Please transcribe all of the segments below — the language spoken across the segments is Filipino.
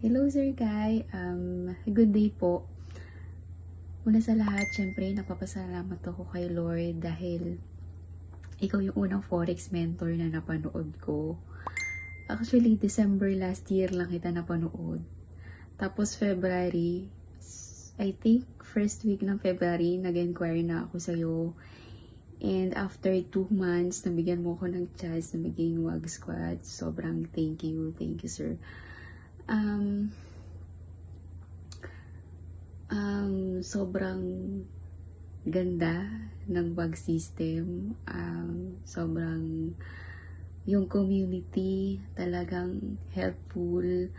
Hello Sir Kai, good day po. Una sa lahat, syempre napapasalamat ako kay Lord dahil ikaw yung unang Forex mentor na napanood ko. Actually, December last year lang kita napanood. Tapos February, I think first week ng February, nag-inquire na ako sa'yo. And after 2 months, nabigyan mo ako ng chance na maging WAG Squad. Sobrang thank you sir. Sobrang ganda ng WAG system. Sobrang yung community talagang helpful.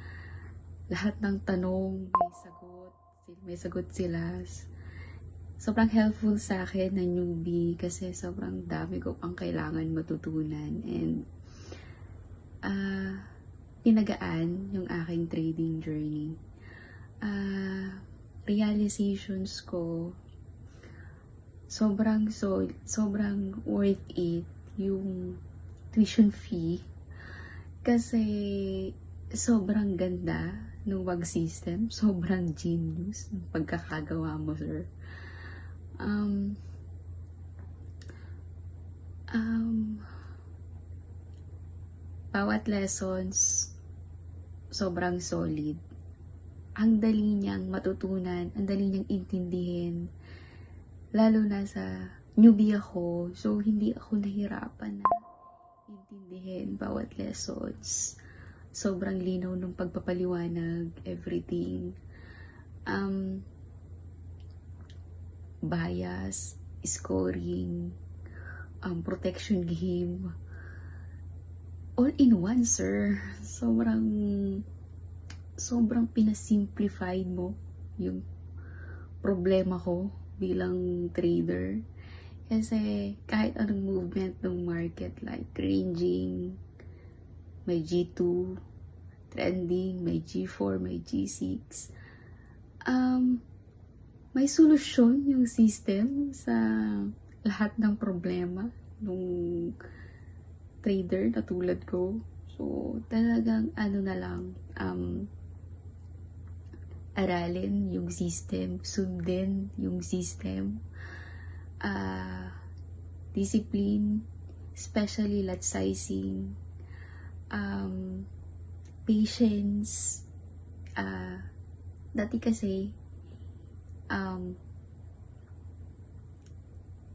Lahat ng tanong may sagot sila. Sobrang helpful sa akin na newbie kasi sobrang dami ko pang kailangan matutunan and pinagaan yung aking trading journey. Realizations ko, sobrang worth it yung tuition fee kasi sobrang ganda ng WAG system, sobrang genius ng pagkakagawa mo, sir. Bawat lessons sobrang solid. Ang dali niyang matutunan, ang dali niyang intindihin. Lalo na sa newbie ako, so hindi ako nahirapan na intindihin bawat lessons. Sobrang linaw ng pagpapaliwanag, everything. Bias, scoring, protection game. All in one, sir. Sobrang pinasimplified mo yung problema ko bilang trader. Kasi kahit anong movement ng market like ranging, may G2, trending, may G4, may G6. May solusyon yung system sa lahat ng problema nung trader na tulad ko. So, talagang aralin yung system, sundin yung system, discipline, especially lot sizing, patience. Dati kasi,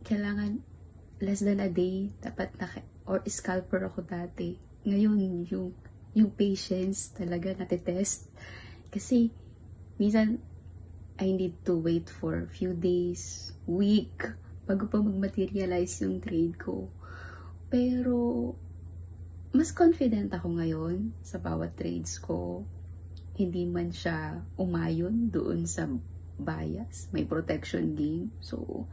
kailangan less than a day, dapat or scalper ako dati. Ngayon, yung patience talaga natitest. Kasi, minsan, I need to wait for few days, week, bago pa mag-materialize yung trade ko. Pero, mas confident ako ngayon sa bawat trades ko. Hindi man siya umayon doon sa bias, may protection game. So,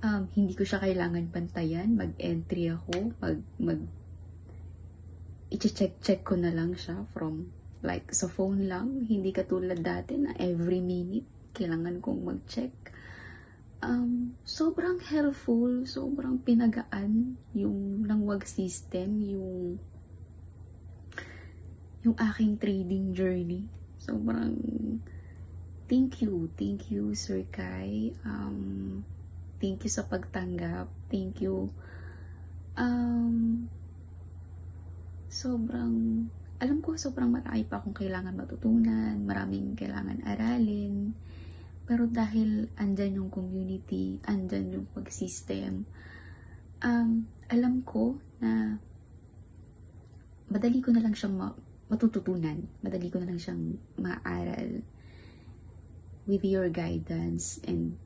hindi ko siya kailangan pantayan. Mag-entry ako, i-check ko na lang siya from like sa phone lang, hindi katulad dati na every minute kailangan kong mag-check. Sobrang helpful, sobrang pinagaan yung ng WAG system, yung aking trading journey. Sobrang thank you Sir Kai. Thank you sa pagtanggap. Thank you. Alam ko sobrang marami pa akong kailangan matutunan, maraming kailangan aralin. Pero dahil andyan yung community, andyan yung pag-system, alam ko na madali ko na lang siyang matututunan. Madali ko na lang siyang maaral with your guidance and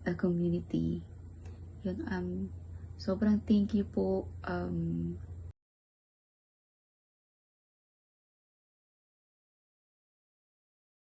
the community. Yun, sobrang thank you po.